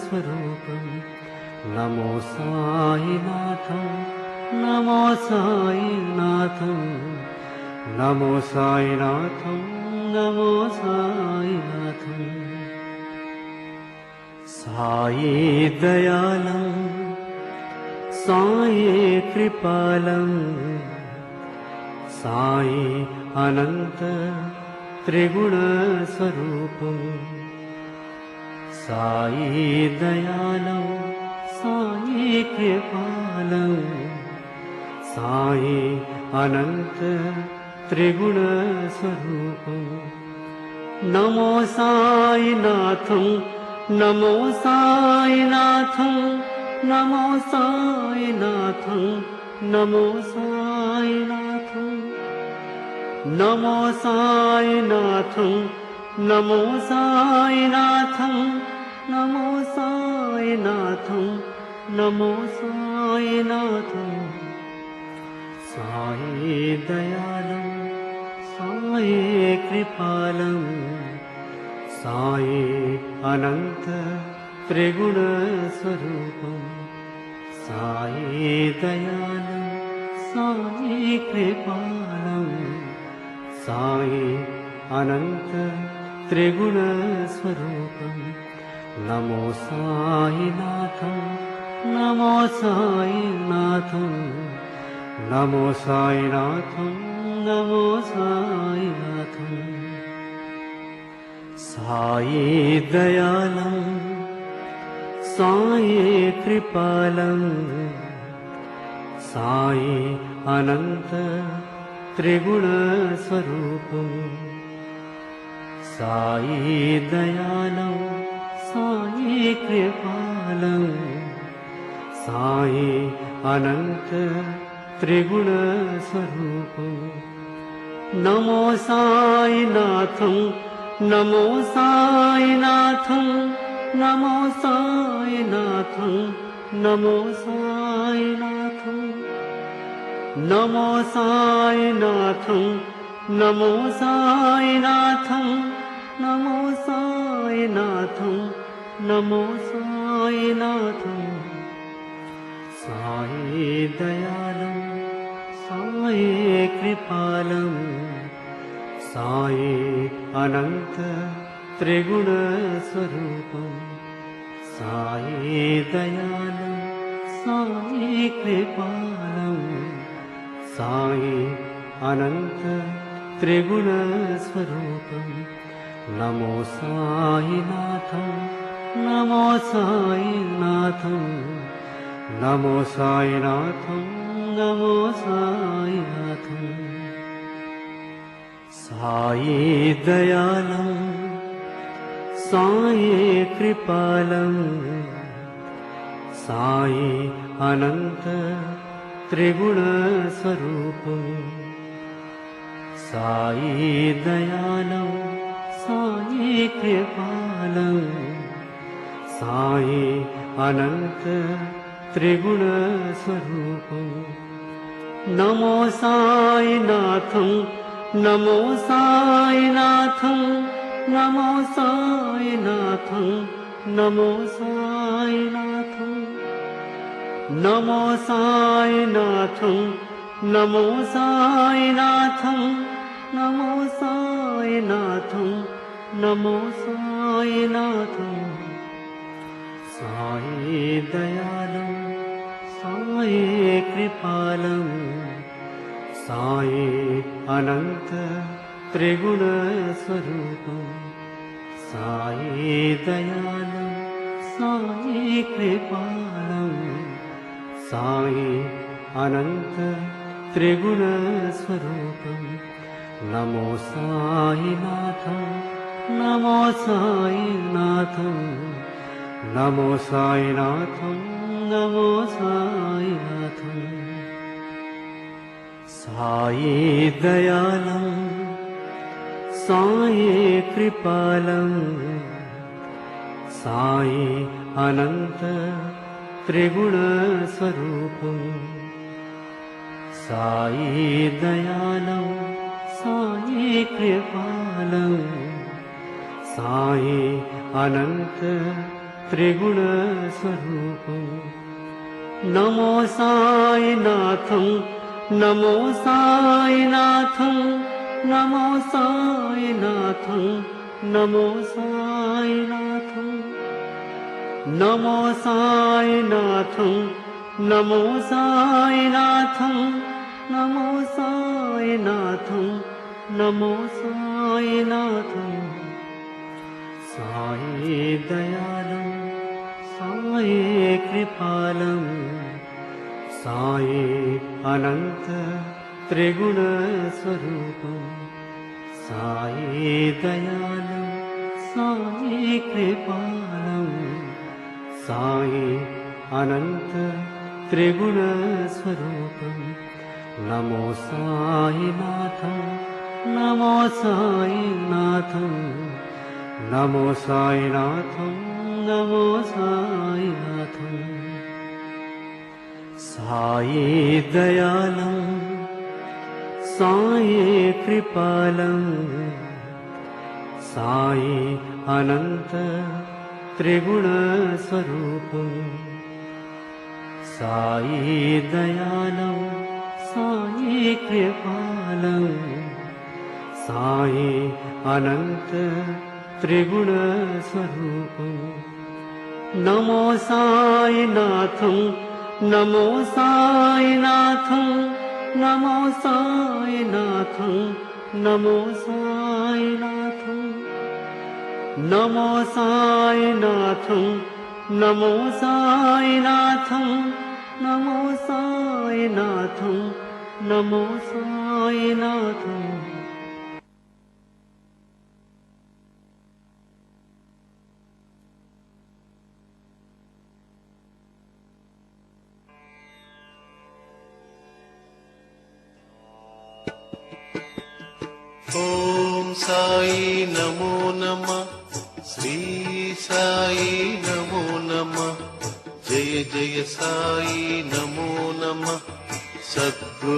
त्रिगुणस्वरूपम् नमो साईनाथं नमो साईनाथं नमो साईनाथं नमो साईनाथं साई दयालं साई कृपालं साई अनंत त्रिगुणस्वरूपम् साई दयालं साई कृपालं साई अनंत त्रिगुणस्वरूपम् नमो साईनाथं नमो साईनाथं नमो साईनाथं नमो साईनाथं नमो साईनाथं नमो साईनाथं नमो साईनाथं नमो साईनाथं साई दयालं साई कृपालं साई अनंत त्रिगुणस्वरूपम् साई दयालं साई कृपालं साई अनंत त्रिगुणस्वरूपम् नमो साईनाथं नमो साईनाथं नमो साईनाथं नमो साईनाथं साई दयालं साई कृपालं साई अनंत त्रिगुणस्वरूपम् साई दयालं साई कृपालं साई अनंत त्रिगुणस्वरूपम् नमो साईनाथं नमो साईनाथं नमो साईनाथं नमो साईनाथं नमो साईनाथं नमो साईनाथं नमो साईनाथं नमो साईनाथं साई दयालं साई कृपालं साई अनंत त्रिगुणस्वरूपम् साई दयालं साई कृपालं साई अनंत त्रिगुणस्वरूपम् नमो साईनाथं नमो साईनाथं नमो साईनाथं नमो साईनाथं साई दयालं साई कृपालं साई अनंत त्रिगुणस्वरूपम् साई दयालं साई कृपालं साई अनंत त्रिगुणस्वरूपम् नमो साईनाथं नमो साईनाथं नमो साईनाथं नमो साईनाथं नमो साईनाथं नमो साईनाथं नमो साईनाथं नमो साईनाथं साई दयालं साई कृपालं साई अनंत त्रिगुणस्वरूपम् साई दयालं साई कृपालं साई अनंत त्रिगुणस्वरूपम् नमो साईनाथं नमो साईनाथं नमो साईनाथं नमो साईनाथं साई दयालं साई कृपालं साई अनंत त्रिगुणस्वरूपम् साई दयालं साई कृपालं साई अनंत त्रिगुणस्वरूपम् नमो साईनाथं नमो साईनाथं नमो साईनाथं नमो साईनाथं नमो साईनाथं नमो साईनाथं नमो साईनाथं नमो साईनाथं साई दयालं साई कृपालं साई अनंत त्रिगुणस्वरूपं साई दयालं साई कृपालं साई अनंत त्रिगुणस्वरूपं नमो साईनाथं नमो साईनाथं नमो साईनाथं नमो साईनाथं साई दयालं साई कृपालं साई अनंत त्रिगुणस्वरूपं साई दयालं साई कृपालं साई अनंत त्रिगुणस्वरूपं नमो साईनाथं नमो साईनाथं नमो साईनाथं नमो साईनाथं नमो साईनाथं नमो साईनाथं नमो साईनाथं नमो साईनाथं ओम साई नमो नमः श्री साई नमो नमः जय जय साई नमो नमः सद्गुरु